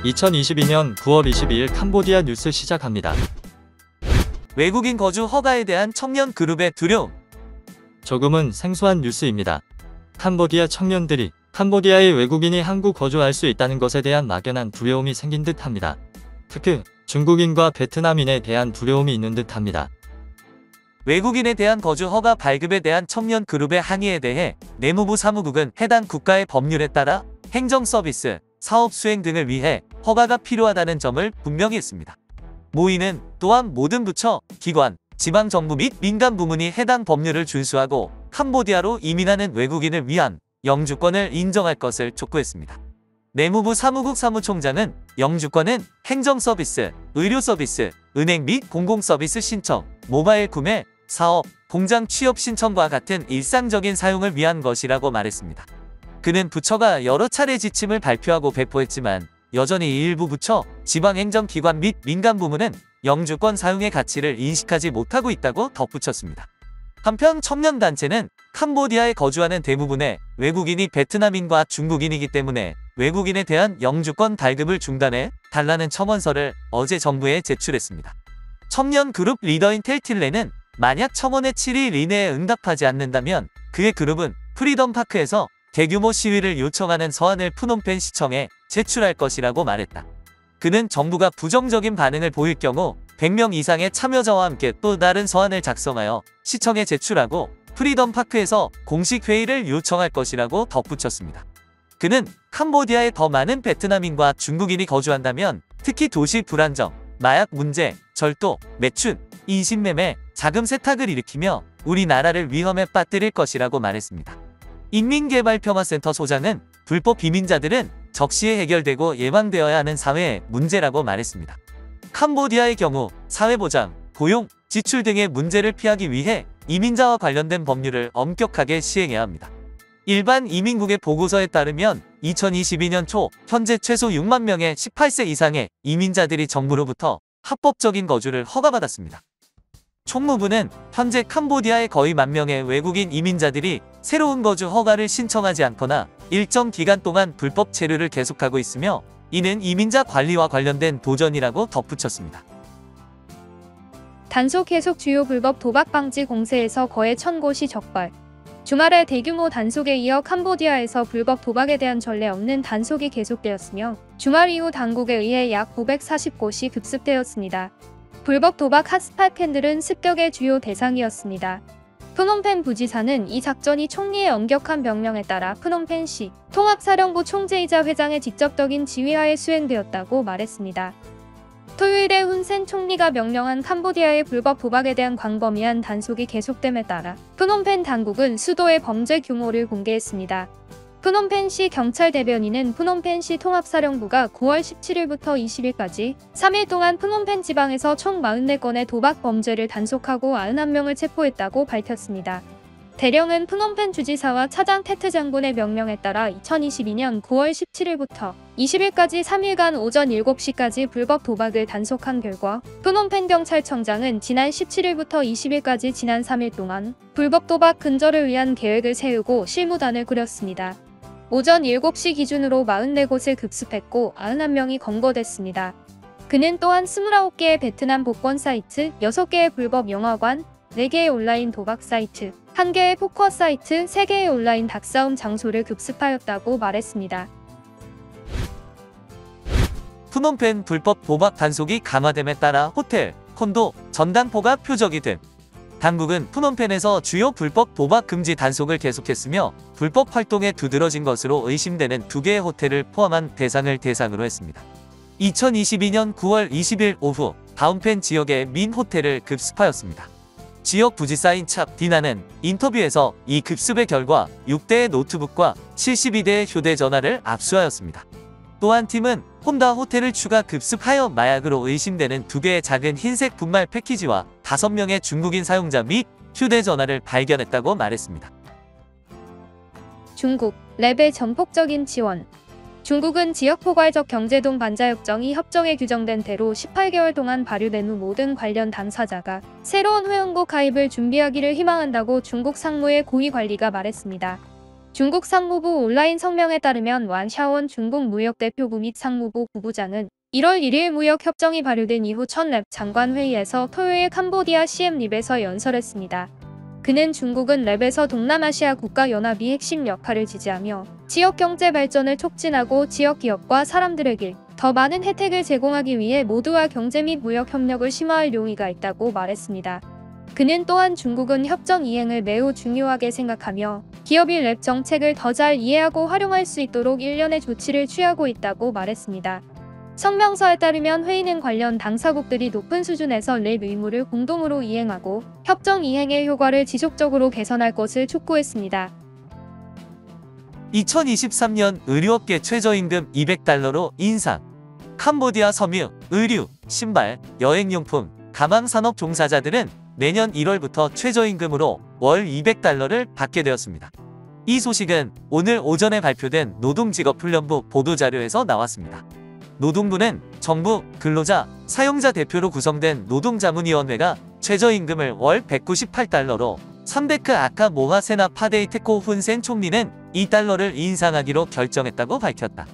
2022년 9월 22일 캄보디아 뉴스 시작합니다. 외국인 거주 허가에 대한 청년 그룹의 두려움. 조금은 생소한 뉴스입니다. 캄보디아 청년들이 캄보디아의 외국인이 한국 거주할 수 있다는 것에 대한 막연한 두려움이 생긴 듯합니다. 특히 중국인과 베트남인에 대한 두려움이 있는 듯합니다. 외국인에 대한 거주 허가 발급에 대한 청년 그룹의 항의에 대해 내무부 사무국은 해당 국가의 법률에 따라 행정 서비스, 사업 수행 등을 위해 허가가 필요하다는 점을 분명히 했습니다. 모이는 또한 모든 부처, 기관, 지방정부 및 민간 부문이 해당 법률을 준수하고 캄보디아로 이민하는 외국인을 위한 영주권을 인정할 것을 촉구했습니다. 내무부 사무국 사무총장은 영주권은 행정서비스, 의료서비스, 은행 및 공공서비스 신청, 모바일 구매, 사업, 공장 취업 신청과 같은 일상적인 사용을 위한 것이라고 말했습니다. 그는 부처가 여러 차례 지침을 발표하고 배포했지만 여전히 일부 부처, 지방행정기관 및 민간부문은 영주권 사용의 가치를 인식하지 못하고 있다고 덧붙였습니다. 한편 청년단체는 캄보디아에 거주하는 대부분의 외국인이 베트남인과 중국인이기 때문에 외국인에 대한 영주권 발급을 중단해 달라는 첨언서를 어제 정부에 제출했습니다. 청년 그룹 리더인 텔틸레는 만약 첨언의 7일 이내에 응답하지 않는다면 그의 그룹은 프리덤파크에서 대규모 시위를 요청하는 서한을 푸놈펜 시청에 제출할 것이라고 말했다. 그는 정부가 부정적인 반응을 보일 경우 100명 이상의 참여자와 함께 또 다른 서한을 작성하여 시청에 제출하고 프리덤파크에서 공식 회의를 요청할 것이라고 덧붙였습니다. 그는 캄보디아에 더 많은 베트남인과 중국인이 거주한다면 특히 도시 불안정, 마약 문제, 절도, 매춘, 인신매매, 자금 세탁을 일으키며 우리나라를 위험에 빠뜨릴 것이라고 말했습니다. 인민개발평화센터 소장은 불법 비민자들은 적시에 해결되고 예방되어야 하는 사회의 문제라고 말했습니다. 캄보디아의 경우 사회보장, 고용, 지출 등의 문제를 피하기 위해 이민자와 관련된 법률을 엄격하게 시행해야 합니다. 일반 이민국의 보고서에 따르면 2022년 초 현재 최소 6만 명의 18세 이상의 이민자들이 정부로부터 합법적인 거주를 허가받았습니다. 총무부는 현재 캄보디아의 거의 1만 명의 외국인 이민자들이 새로운 거주 허가를 신청하지 않거나 일정 기간 동안 불법 체류를 계속하고 있으며 이는 이민자 관리와 관련된 도전이라고 덧붙였습니다. 단속 해속 주요 불법 도박 방지 공세에서 거의 1000곳이 적발. 주말에 대규모 단속에 이어 캄보디아에서 불법 도박에 대한 전례 없는 단속이 계속되었으며 주말 이후 당국에 의해 약 940곳이 급습되었습니다. 불법 도박 핫스팟 캔들은 습격의 주요 대상이었습니다. 푸놈펜 부지사는 이 작전이 총리의 엄격한 명령에 따라 푸놈펜시 통합사령부 총재이자 회장의 직접적인 지휘하에 수행되었다고 말했습니다. 토요일에 훈센 총리가 명령한 캄보디아의 불법 도박에 대한 광범위한 단속이 계속됨에 따라 푸놈펜 당국은 수도의 범죄 규모를 공개했습니다. 푸놈펜시 경찰 대변인은 푸놈펜시 통합사령부가 9월 17일부터 20일까지 3일 동안 푸놈펜 지방에서 총 44건의 도박 범죄를 단속하고 91명을 체포했다고 밝혔습니다. 대령은 푸놈펜 주지사와 차장 테트 장군의 명령에 따라 2022년 9월 17일부터 20일까지 3일간 오전 7시까지 불법 도박을 단속한 결과 푸놈펜 경찰청장은 지난 17일부터 20일까지 지난 3일 동안 불법 도박 근절을 위한 계획을 세우고 실무단을 꾸렸습니다. 오전 7시 기준으로 44곳을 급습했고 91명이 검거됐습니다. 그는 또한 29개의 베트남 복권 사이트, 6개의 불법 영화관, 4개의 온라인 도박 사이트, 1개의 포커 사이트, 3개의 온라인 닭싸움 장소를 급습하였다고 말했습니다. 푸놈펜 불법 도박 단속이 강화됨에 따라 호텔, 콘도, 전당포가 표적이 됨. 당국은 푸놈펜에서 주요 불법 도박 금지 단속을 계속했으며 불법 활동에 두드러진 것으로 의심되는 2개의 호텔을 포함한 대상을 대상으로 했습니다. 2022년 9월 20일 오후 다운펜 지역의 민 호텔을 급습하였습니다. 지역 부지사인 찹 디나는 인터뷰에서 이 급습의 결과 6대의 노트북과 72대의 휴대전화를 압수하였습니다. 또한 팀은 혼다 호텔을 추가 급습하여 마약으로 의심되는 2개의 작은 흰색 분말 패키지와 5명의 중국인 사용자 및 휴대전화를 발견했다고 말했습니다. 중국, 랩의 전폭적인 지원. 중국은 지역포괄적 경제동 반자협정이 협정에 규정된 대로 18개월 동안 발효된 후 모든 관련 당사자가 새로운 회원국 가입을 준비하기를 희망한다고 중국 상무의 고위 관리가 말했습니다. 중국 상무부 온라인 성명에 따르면 완샤원 중국 무역대표부 및 상무부 부부장은 1월 1일 무역협정이 발효된 이후 첫 랩 장관회의에서 토요일 캄보디아 시엠립에서 연설했습니다. 그는 중국은 랩에서 동남아시아 국가연합이 핵심 역할을 지지하며 지역 경제 발전을 촉진하고 지역 기업과 사람들에게 더 많은 혜택을 제공하기 위해 모두와 경제 및 무역 협력을 심화할 용의가 있다고 말했습니다. 그는 또한 중국은 협정 이행을 매우 중요하게 생각하며 기업이 랩 정책을 더 잘 이해하고 활용할 수 있도록 일련의 조치를 취하고 있다고 말했습니다. 성명서에 따르면 회의는 관련 당사국들이 높은 수준에서 랩 의무를 공동으로 이행하고 협정 이행의 효과를 지속적으로 개선할 것을 촉구했습니다. 2023년 의류업계 최저임금 200달러로 인상. 캄보디아 섬유, 의류, 신발, 여행용품, 가망산업 종사자들은 내년 1월부터 최저임금으로 월 200달러를 받게 되었습니다. 이 소식은 오늘 오전에 발표된 노동직업훈련부 보도자료에서 나왔습니다. 노동부는 정부, 근로자, 사용자 대표로 구성된 노동자문위원회가 최저임금을 월 198달러로 삼데크 아카 모하세나 파데이테코 훈센 총리는 2달러를 인상하기로 결정했다고 밝혔다.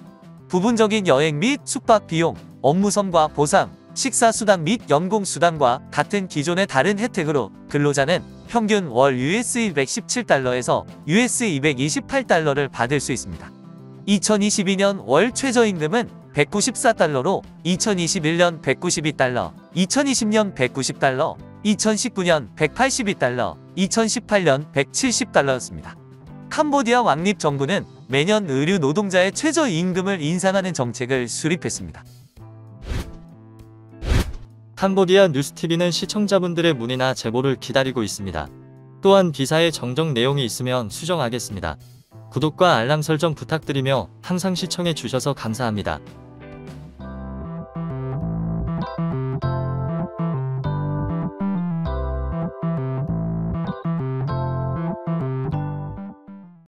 부분적인 여행 및 숙박 비용, 업무성과 보상, 식사수당 및 연공수당과 같은 기존의 다른 혜택으로 근로자는 평균 월 US 117달러에서 US 228달러를 받을 수 있습니다. 2022년 월 최저임금은 194달러로 2021년 192달러, 2020년 190달러, 2019년 182달러, 2018년 170달러였습니다. 캄보디아 왕립 정부는 매년 의류 노동자의 최저임금을 인상하는 정책을 수립했습니다. 캄보디아 뉴스TV는 시청자분들의 문의나 제보를 기다리고 있습니다. 또한 기사에 정정 내용이 있으면 수정하겠습니다. 구독과 알람 설정 부탁드리며 항상 시청해 주셔서 감사합니다.